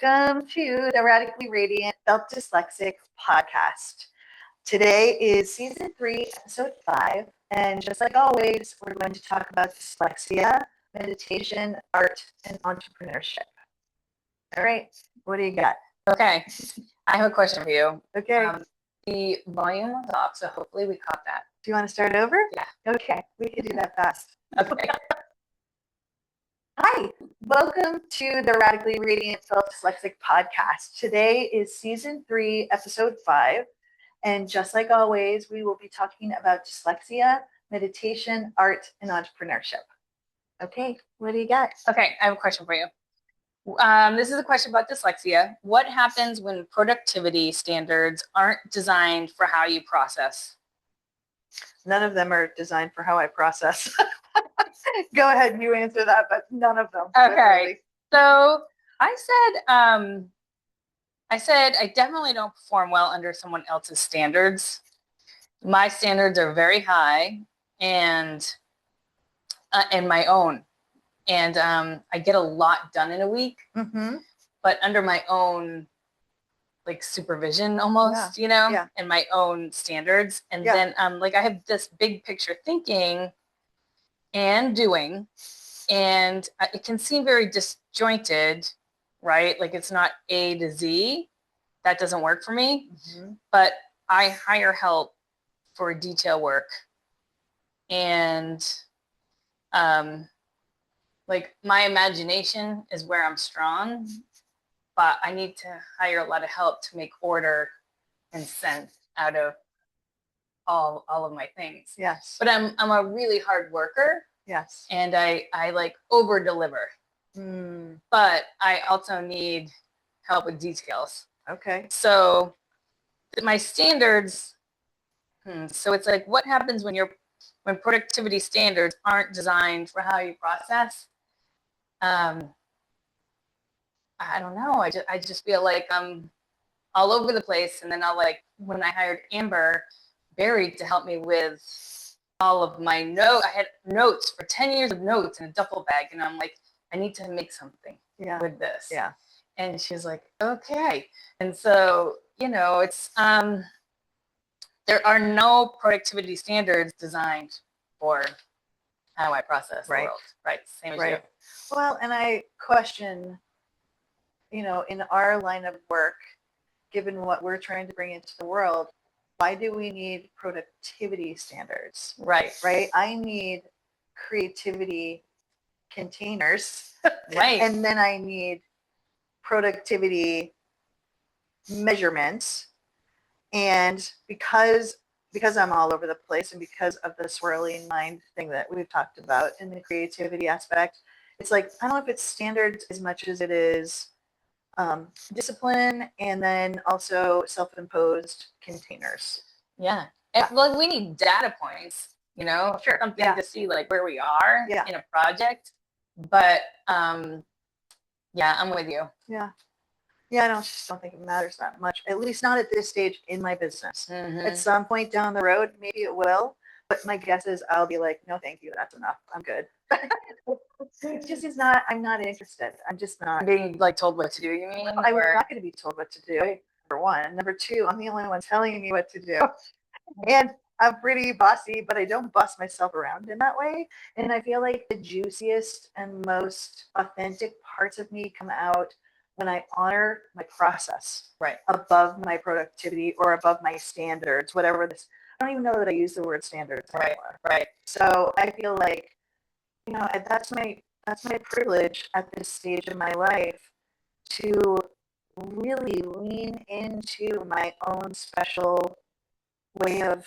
Welcome to the Radically Radiant Dyslexic podcast. Today is season 3, episode 5, and just like always, we're going to talk about dyslexia, meditation, art, and entrepreneurship. All right, what do you got? Okay, I have a question for you. Okay. The volume was off, so hopefully we caught that. Do you want to start over? Yeah. Okay, we can do that fast. Okay. Hi, welcome to the Radically Radiant Dyslexic podcast. Today is season 3, episode 5, and just like always, we will be talking about dyslexia, meditation, art, and entrepreneurship. Okay, what do you got? Okay, I have a question for you. This is a question about dyslexia. What happens when productivity standards aren't designed for how you process? None of them are designed for how I process. Go ahead, you answer that, but none of them. Okay, literally. So I said I definitely don't perform well under someone else's standards. My standards are very high, and my own. And I get a lot done in a week, but under my own like supervision almost, and my own standards. And then I have this big picture thinking and doing, and it can seem very disjointed, right? Like it's not A to Z. That doesn't work for me, but I hire help for detail work. And like my imagination is where I'm strong, but I need to hire a lot of help to make order and sense out of all of my things. Yes. But I'm a really hard worker. Yes. And I like over deliver. But I also need help with details. Okay. So my standards, so it's like what happens when productivity standards aren't designed for how you process? I don't know. I just feel like I'm all over the place. And then when I hired Amber Berry to help me with all of my notes, I had notes for 10 years of notes in a duffel bag. And I'm like, I need to make something with this. Yeah. And she's like, okay. And so, it's, there are no productivity standards designed for how I process the world. Right. Same as you. Well, and I question, in our line of work, given what we're trying to bring into the world, why do we need productivity standards? Right. I need creativity containers. Right. And then I need productivity measurements. And because I'm all over the place and because of the swirling mind thing that we've talked about in the creativity aspect, it's like, I don't know if it's standards as much as it is discipline, and then also self-imposed containers. Yeah. Well, we need data points, Sure. Something to see like where we are in a project. But I'm with you. Yeah. I just don't think it matters that much, at least not at this stage in my business. At some point down the road, maybe it will. But my guess is I'll be like, no, thank you. That's enough. I'm good. It just is not, I'm not interested. I'm just not. Being like told what to do, you mean? I'm not going to be told what to do, number one. Number two, I'm the only one telling me what to do. And I'm pretty bossy, but I don't boss myself around in that way. And I feel like the juiciest and most authentic parts of me come out when I honor my process above my productivity or above my standards, whatever this. I don't even know that I use the word standards anymore. Right. So I feel like, that's my privilege at this stage of my life to really lean into my own special way of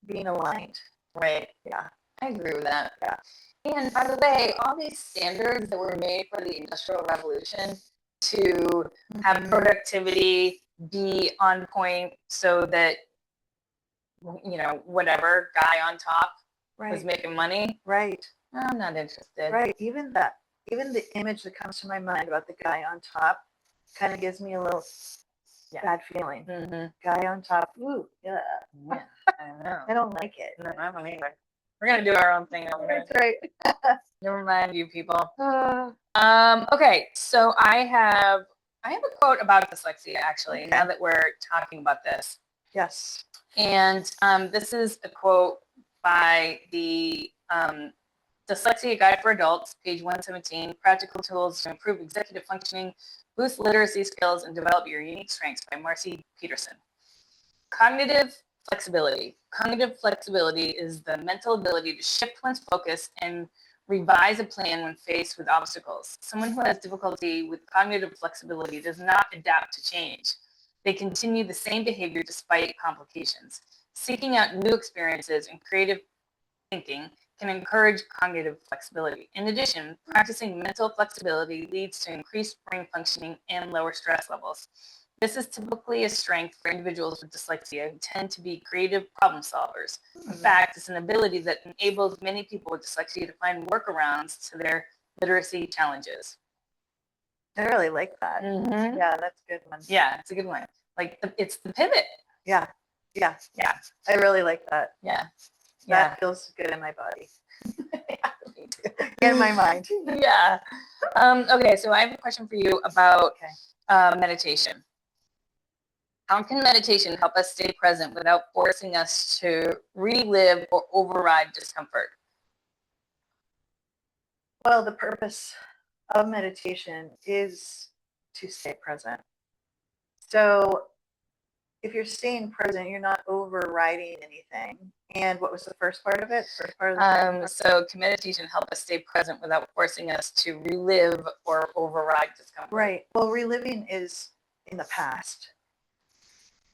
being aligned. Right. Yeah. I agree with that. Yeah. And by the way, all these standards that were made for the Industrial Revolution to have productivity be on point so that, whatever guy on top was making money. Right. I'm not interested. Right. Even the image that comes to my mind about the guy on top kind of gives me a little bad feeling. Guy on top. Ooh, yeah. I know. I don't like it. No, I don't either. We're going to do our own thing over here. That's right. Never mind you people. Okay, so I have I have a quote about dyslexia, actually, Okay. now that we're talking about this. Yes. And this is a quote by the Dyslexia Guide for Adults, page 117, Practical Tools to Improve Executive Functioning, Boost Literacy Skills, and Develop Your Unique Strengths by Marcy Peterson. Cognitive flexibility. Cognitive flexibility is the mental ability to shift one's focus and revise a plan when faced with obstacles. Someone who has difficulty with cognitive flexibility does not adapt to change. They continue the same behavior despite complications. Seeking out new experiences and creative thinking can encourage cognitive flexibility. In addition, practicing mental flexibility leads to increased brain functioning and lower stress levels. This is typically a strength for individuals with dyslexia who tend to be creative problem solvers. In fact, it's an ability that enables many people with dyslexia to find workarounds to their literacy challenges. I really like that. Mm-hmm. Yeah, that's a good one. Yeah, it's a good one. Like it's the pivot. Yeah. Yeah. Yeah. I really like that. Yeah. That feels good in my body. Yeah, me too. In my mind. Yeah. Okay, so I have a question for you about meditation. How can meditation help us stay present without forcing us to relive or override discomfort? Well, the purpose of meditation is to stay present. So if you're staying present, you're not overriding anything. And what was the first part of it? First part of the so can meditation help us stay present without forcing us to relive or override discomfort? Right. Well, reliving is in the past.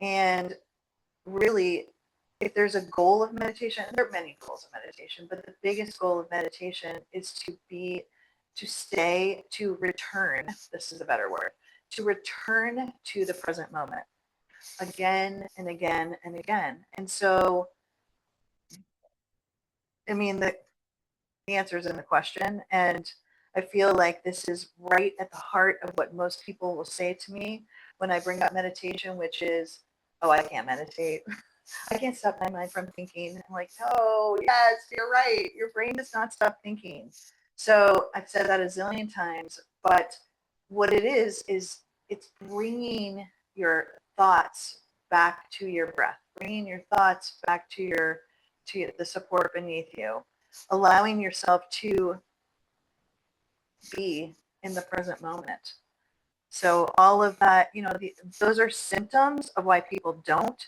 And really, if there's a goal of meditation, there are many goals of meditation, but the biggest goal of meditation is to return, this is a better word, to return to the present moment again and again and again. And so, I mean, the answer is in the question. And I feel like this is right at the heart of what most people will say to me when I bring up meditation, which is, oh, I can't meditate. I can't stop my mind from thinking. I'm like, oh, yes, you're right. Your brain does not stop thinking. So I've said that a zillion times, but what it is it's bringing your thoughts back to your breath, bringing your thoughts back to the support beneath you, allowing yourself to be in the present moment. So all of that, those are symptoms of why people don't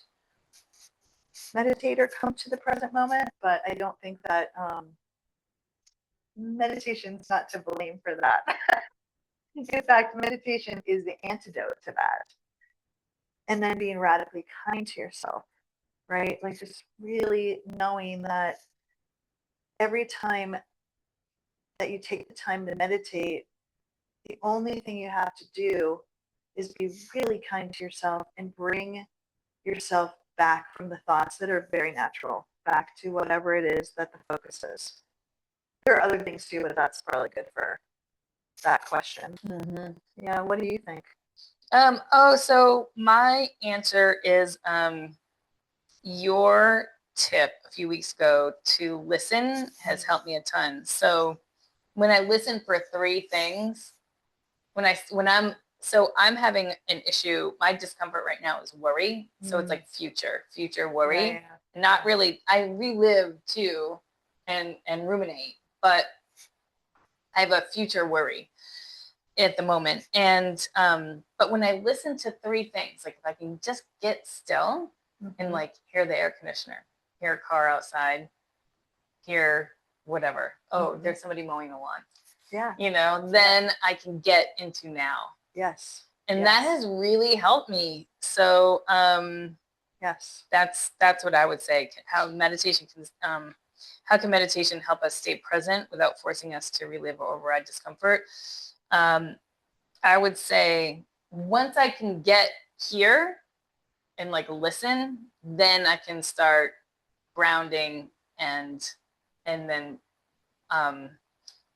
meditate or come to the present moment, but I don't think that meditation's not to blame for that. In fact, meditation is the antidote to that. And then being radically kind to yourself, right? Like just really knowing that every time that you take the time to meditate, the only thing you have to do is be really kind to yourself and bring yourself back from the thoughts that are very natural, back to whatever it is that the focus is. There are other things too, but that's probably good for that question. Mm-hmm. Yeah, what do you think? So my answer is your tip a few weeks ago to listen has helped me a ton. So when I listen for three things, I'm having an issue. My discomfort right now is worry. So it's like future worry. Yeah. Not really. I relive too and ruminate, but I have a future worry at the moment. And but when I listen to three things, like if I can just get still and like hear the air conditioner, hear a car outside, hear whatever. Oh, there's somebody mowing the lawn. Yeah. Then I can get into now. Yes. And that has really helped me. So yes. That's what I would say. How can meditation help us stay present without forcing us to relive or override discomfort? I would say once I can get here and like listen, then I can start grounding and then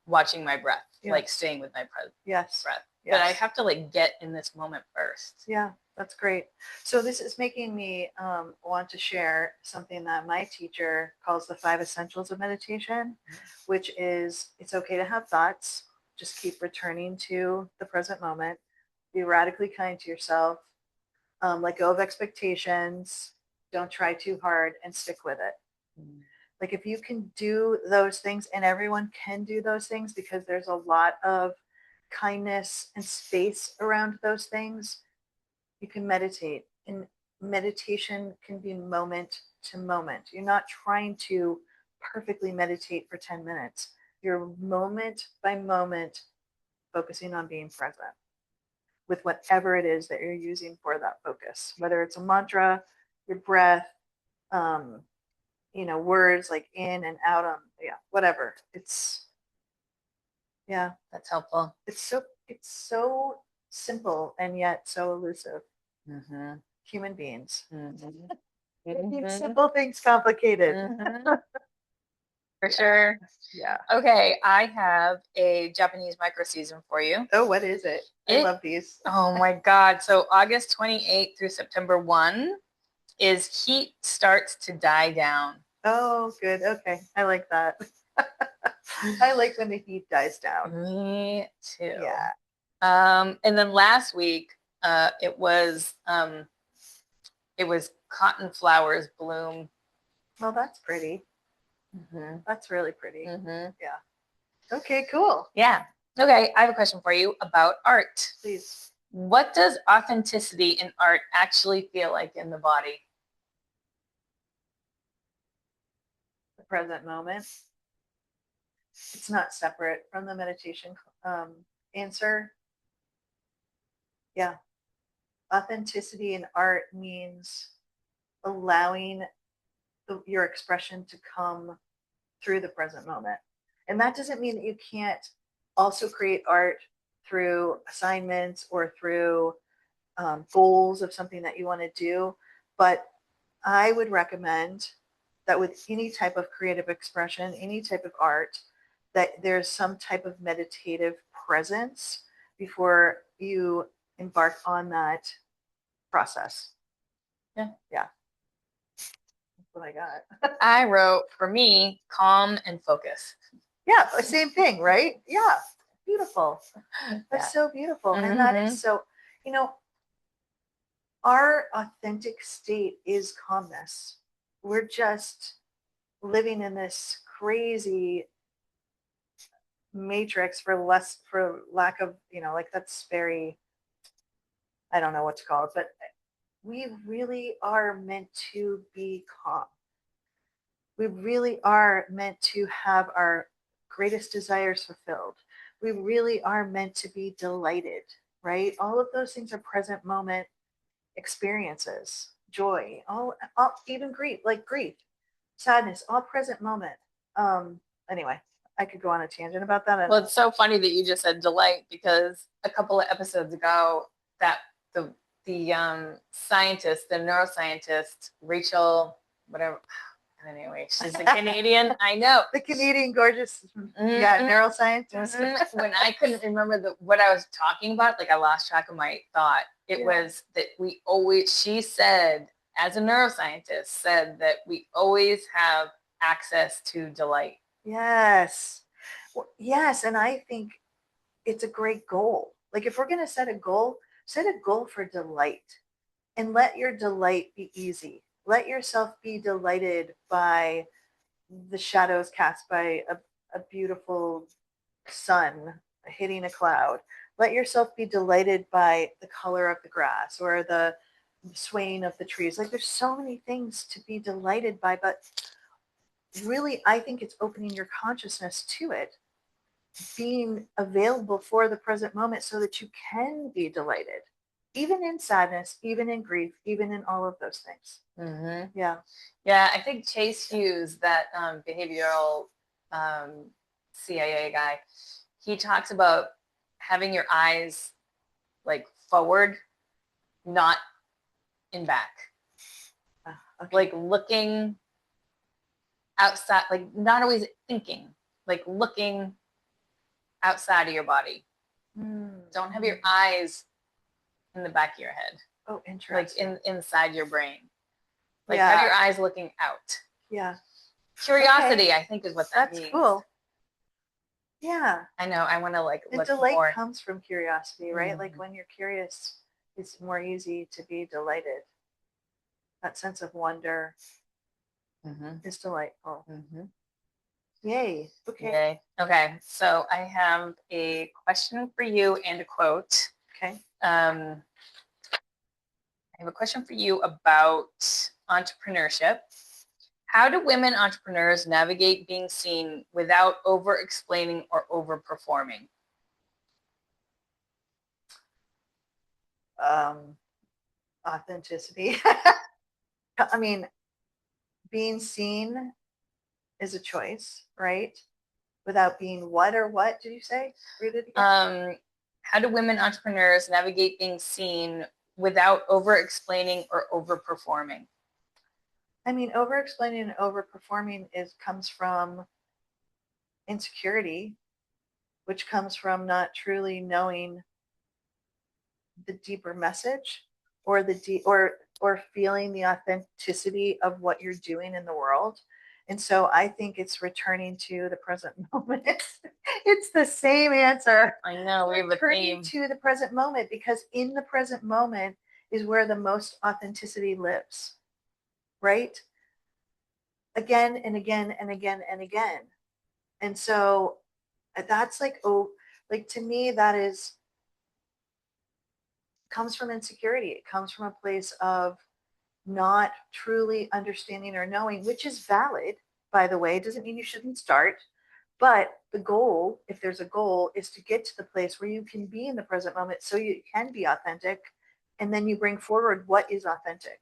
watching my breath, like staying with my breath. Yes. But I have to like get in this moment first. Yeah, that's great. So this is making me want to share something that my teacher calls the 5 essentials of meditation, which is it's okay to have thoughts. Just keep returning to the present moment. Be radically kind to yourself. Let go of expectations. Don't try too hard and stick with it. Like if you can do those things, and everyone can do those things because there's a lot of kindness and space around those things, you can meditate. And meditation can be moment to moment. You're not trying to perfectly meditate for 10 minutes. You're moment by moment focusing on being present with whatever it is that you're using for that focus, whether it's a mantra, your breath, words like in and out on, whatever. That's helpful. It's so simple and yet so elusive. Mm-hmm. Human beings. Mm-hmm. Making simple things complicated. Mm-hmm. For sure. Yeah. Okay, I have a Japanese micro season for you. Oh, what is it? I love these. Oh my God. So August 28th through September 1 is heat starts to die down. Oh, good. Okay. I like that. I like when the heat dies down. Me too. Yeah. And then last week, it was cotton flowers bloom. Well, that's pretty. Mm-hmm. That's really pretty. Mm-hmm. Yeah. Okay, cool. Yeah. Okay, I have a question for you about art. Please. What does authenticity in art actually feel like in the body? The present moment. It's not separate from the meditation answer. Yeah. Authenticity in art means allowing your expression to come through the present moment. And that doesn't mean that you can't also create art through assignments or through goals of something that you want to do. But I would recommend that with any type of creative expression, any type of art, that there's some type of meditative presence before you embark on that process. Yeah. Yeah. That's what I got. I wrote, for me, calm and focus. Yeah, same thing, right? Yeah. Beautiful. That's so beautiful. Mm-hmm. And that is so, our authentic state is calmness. We're just living in this crazy matrix for lack of, like that's very, I don't know what's called, but we really are meant to be calm. We really are meant to have our greatest desires fulfilled. We really are meant to be delighted, right? All of those things are present moment experiences, joy, all even grief, sadness, all present moment. Anyway, I could go on a tangent about that. Well, it's so funny that you just said delight, because a couple of episodes ago, that the scientist, the neuroscientist, Rachel, whatever. Anyway, she's a Canadian. I know. The Canadian gorgeous, neuroscientist. When I couldn't remember what I was talking about, like I lost track of my thought. It was that she said, as a neuroscientist, said that we always have access to delight. Yes. Well, yes. And I think it's a great goal. Like if we're going to set a goal for delight, and let your delight be easy. Let yourself be delighted by the shadows cast by a beautiful sun hitting a cloud. Let yourself be delighted by the color of the grass or the swaying of the trees. Like there's so many things to be delighted by, but really, I think it's opening your consciousness to it, being available for the present moment so that you can be delighted, even in sadness, even in grief, even in all of those things. Mm-hmm. Yeah. Yeah, I think Chase Hughes, that behavioral CIA guy, he talks about having your eyes like forward, not in back. Okay. Like looking outside, like not always thinking, like looking outside of your body. Don't have your eyes in the back of your head. Oh, interesting. Like inside your brain. Like have your eyes looking out. Yeah. Curiosity, okay. I think, is what that means. That's cool. Yeah. I know. I want to like And look delight more. comes from curiosity, right? Like Mhm. when you're curious, it's more easy to be delighted. That sense of wonder Mhm. is delightful. Mhm. Yay. Okay. Yay. Okay. So I have a question for you and a quote. Okay. I have a question for you about entrepreneurship. How do women entrepreneurs navigate being seen without over explaining or over performing? Authenticity. I mean, being seen is a choice, right? Without being what or what did you say? Read it again. How do women entrepreneurs navigate being seen without over explaining or over performing? I mean, over explaining and over performing comes from insecurity, which comes from not truly knowing the deeper message or or feeling the authenticity of what you're doing in the world. And so I think it's returning to the present moment. It's the same answer. I know we have a Returning theme. to the present moment, because in the present moment is where the most authenticity lives, right? Again and again and again and again. And so that's like, oh, like to me, that is comes from insecurity. It comes from a place of not truly understanding or knowing, which is valid, by the way. It doesn't mean you shouldn't start. But the goal, if there's a goal, is to get to the place where you can be in the present moment so you can be authentic. And then you bring forward what is authentic.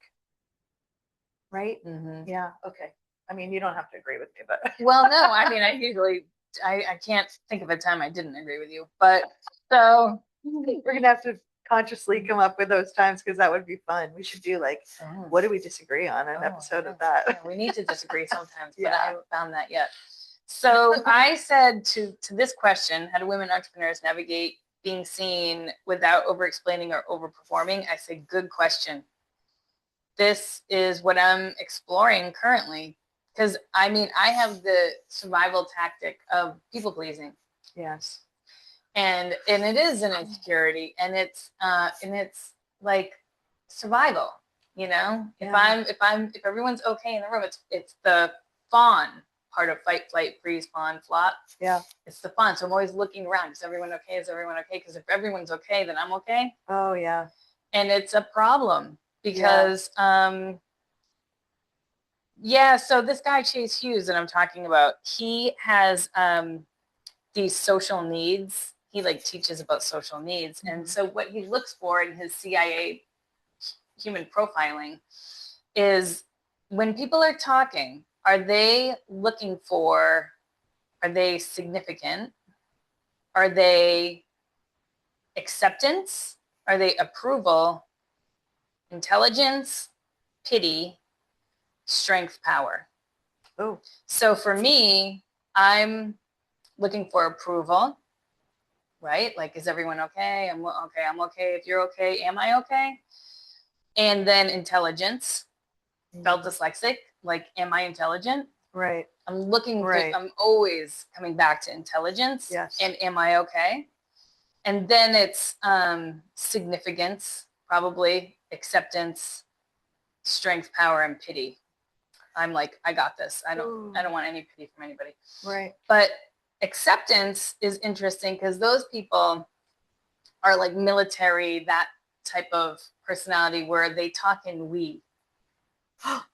Right? Mm-hmm. Yeah. Okay. I mean, you don't have to agree with me, but. Well, no, I mean, I can't think of a time I didn't agree with you. But so we're going to have to consciously come up with those times because that would be fun. We should do like, what do we disagree on? An episode of that. Yeah, we need to disagree sometimes, but I haven't found that yet. So I said to this question, how do women entrepreneurs navigate being seen without over explaining or over performing? I say, good question. This is what I'm exploring currently. Because I mean, I have the survival tactic of people pleasing. Yes. And it is an insecurity, and it's like survival, you know. Yeah. If everyone's okay in the room, it's the fawn part of fight, flight, freeze, fawn, flop. Yeah. It's the fawn. So I'm always looking around. Is everyone okay? Is everyone okay? Because if everyone's okay, then I'm okay. Oh yeah. And it's a problem because yeah. So this guy Chase Hughes that I'm talking about, he has these social needs. He like teaches about social needs. Mm-hmm. And so what he looks for in his CIA human profiling is when people are talking, are they looking for, are they significant? Are they acceptance? Are they approval, intelligence, pity, strength, power? Oh. So for me, I'm looking for approval. Right? Like, is everyone okay? I'm okay. I'm okay. If you're okay, am I okay? And then intelligence, spelled dyslexic. Like, am I intelligent? Right. I'm looking for, I'm always coming back to intelligence. Yes. And am I okay? And then it's significance, probably acceptance, strength, power, and pity. I'm like, I got this. I don't want any pity from anybody. Right. But acceptance is interesting because those people are like military, that type of personality where they talk in we.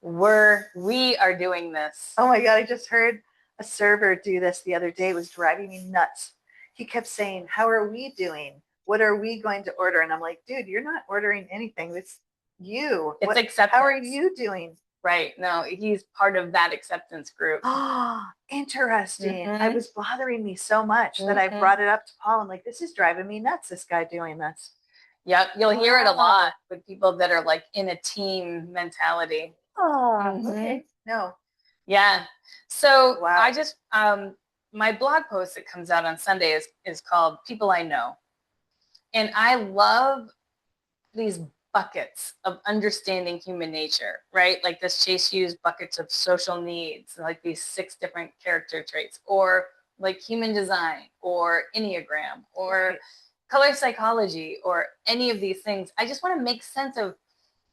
We are doing this. Oh my God, I just heard a server do this the other day. It was driving me nuts. He kept saying, how are we doing? What are we going to order? And I'm like, dude, you're not ordering anything. It's you. It's acceptance. How are you doing? Right. No, he's part of that acceptance group. Oh, interesting. It was bothering me so much that I brought it up to Paul. I'm like, this is driving me nuts, this guy doing this. Yep. You'll hear it a lot with people that are like in a team mentality. Oh, okay. No. Yeah. So I just, my blog post that comes out on Sunday is called People I Know. And I love these buckets of understanding human nature, right? Like this Chase Hughes buckets of social needs, like these 6 different character traits, or like human design or Enneagram or Right. color psychology or any of these things. I just want to make sense of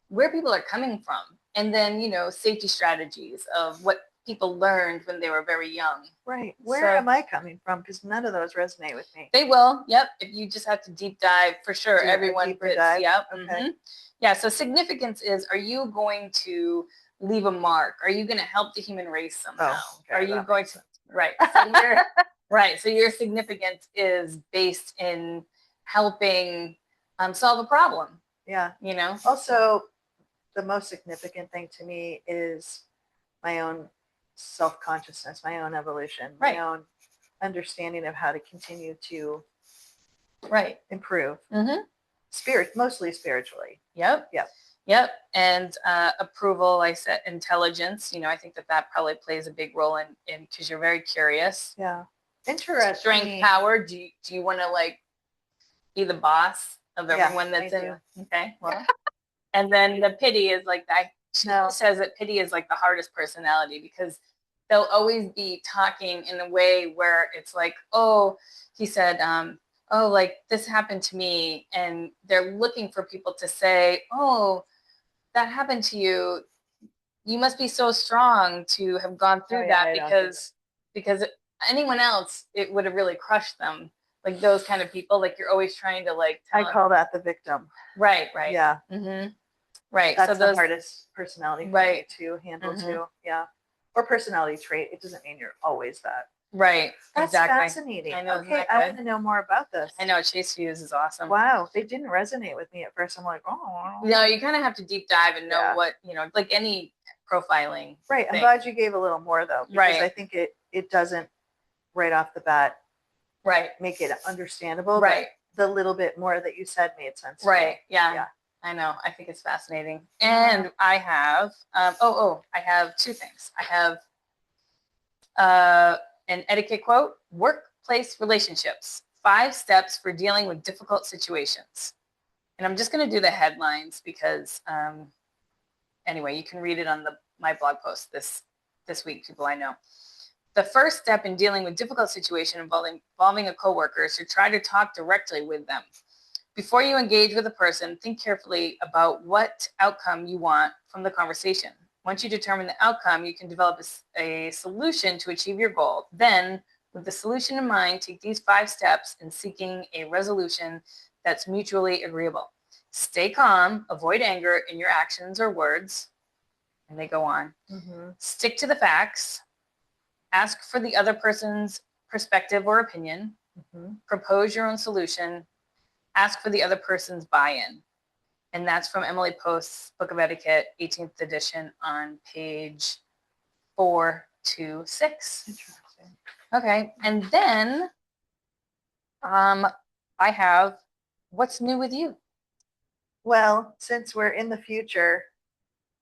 where people are coming from. And then, you know, safety strategies of what people learned when they were very young. Right. Where So- am I coming from? Because none of those resonate with me. They will. Yep. If you just have to deep dive for sure. Do a Everyone deeper fits. dive? Yep. Okay. Mhm. Yeah. So significance is, are you going to leave a mark? Are you going to help the human race somehow? Oh, okay, Are you that going makes to, sense. right. So your, right. So your significance is based in helping solve a problem, Yeah. you know? Also, the most significant thing to me is my own self-consciousness, my own evolution, Right. my own understanding of how to continue to Right. improve. Mm-hmm. Mostly spiritually. Yep. Yep. Yep. And approval, I said intelligence, you know, I think that probably plays a big role in because you're very curious. Yeah. Interesting. Strength, power. Do you want to like be the boss of everyone that's I in? do. Okay. Well, and then the pity is like that. She No. says that pity is like the hardest personality because they'll always be talking in a way where it's like, oh, he said, oh, like this happened to me. And they're looking for people to say, oh, that happened to you. You must be so strong to have gone through that because anyone else, it would have really crushed them. Like those kind of people, like you're always trying to like tell I call that the victim. Right. Yeah. Mm-hmm. Right. That's so those, the hardest personality for me to handle too. Yeah. Or personality trait. It doesn't mean you're always that. Right. That's exactly. fascinating. I know, okay, I want to know more about this. I know Chase Hughes is awesome. Wow, they didn't resonate with me at first. I'm like, oh. No, you kind of have to deep dive and know Yeah. what, you know, like any profiling. Right. I'm thing. glad you gave a little more though, because Right. I think it doesn't right off the bat Right. make it understandable. Right. But the little bit more that you said made sense. to Right. me. Yeah. Yeah. I know. I think it's fascinating. And I have, I have two things. I have an etiquette quote, workplace relationships, 5 steps for dealing with difficult situations. And I'm just going to do the headlines because, anyway, you can read it on my blog post this week, people I know. The first step in dealing with difficult situation involving a coworker is to try to talk directly with them. Before you engage with a person, think carefully about what outcome you want from the conversation. Once you determine the outcome, you can develop a solution to achieve your goal. Then, with the solution in mind, take these 5 steps in seeking a resolution that's mutually agreeable. Stay calm, avoid anger in your actions or words, and they go on. Mm-hmm. Stick to the facts. Ask for the other person's perspective or opinion. Mm-hmm. Propose your own solution. Ask for the other person's buy-in. And that's from Emily Post's Book of Etiquette, 18th edition on page 426. Interesting. Okay. And then I have what's new with you? Well, since we're in the future,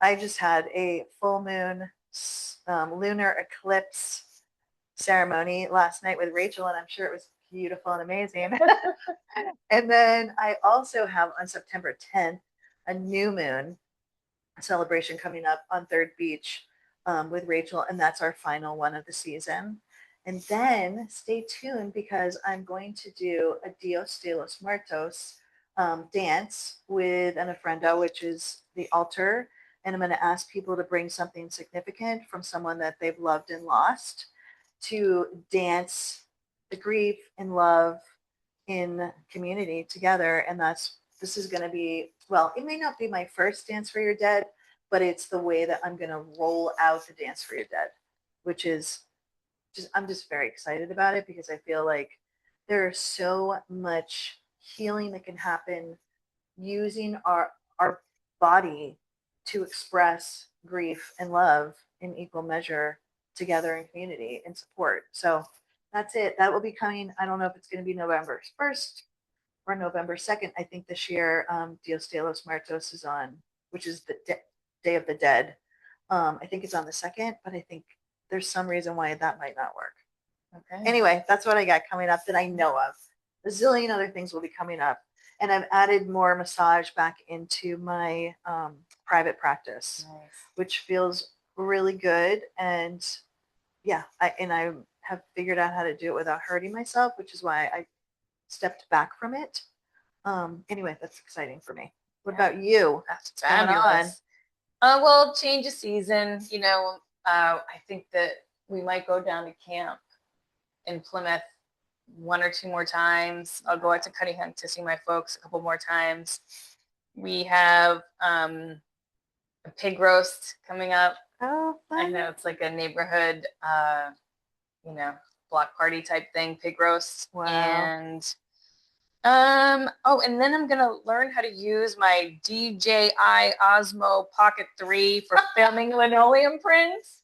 I just had a full moon lunar eclipse ceremony last night with Rachel, and I'm sure it was beautiful and amazing. And then I also have on September 10th a new moon celebration coming up on Third Beach with Rachel, and that's our final one of the season. And then stay tuned because I'm going to do a Dios de los Muertos dance with an ofrenda, which is the altar. And I'm going to ask people to bring something significant from someone that they've loved and lost to dance the grief and love in community together. And this is going to be, well, it may not be my first dance for your dead, but it's the way that I'm going to roll out the dance for your dead, which is I'm just very excited about it because I feel like there's so much healing that can happen using our body to express grief and love in equal measure together in community and support. So that's it. That will be coming. I don't know if it's going to be November 1st or November 2nd. I think this year Dios de los Muertos is on, which is the Day of the Dead. I think it's on the 2nd, but I think there's some reason why that might not work. Okay. Anyway, that's what I got coming up that I know of. A zillion other things will be coming up. And I've added more massage back into my private practice, Nice. which feels really good. And yeah, I'm have figured out how to do it without hurting myself, which is why I stepped back from it. Anyway, that's exciting for me. What about you? That's What's going on? fabulous. Well, change of season. I think that we might go down to camp in Plymouth 1 or 2 more times. I'll go out to Cuttyhunt to see my folks a couple more times. We have a pig roast coming up. Oh, I fun. know it's like a neighborhood, block party type thing, pig roast. Wow. And and then I'm gonna learn how to use my DJI Osmo Pocket 3 for filming linoleum prints.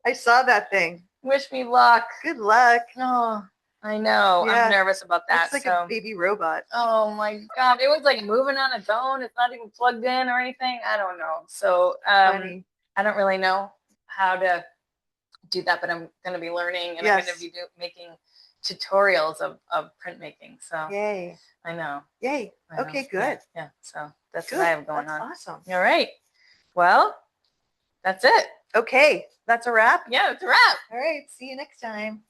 I saw that thing. Wish me luck. Good luck. Oh, I know. Yeah. I'm nervous about that. It's like a baby robot. Oh my God. It was like moving on its own. It's not even plugged in or anything. I don't know. So Funny. I don't really know how to do that, but I'm going to be learning, and I'm going to be making tutorials of printmaking. So Yay. I know. Yay. I know. Okay, good. Yeah. So that's Good. what I have going That's on. awesome. All right. Well, that's it. Okay, that's a wrap. Yeah, it's a wrap. All right, see you next time.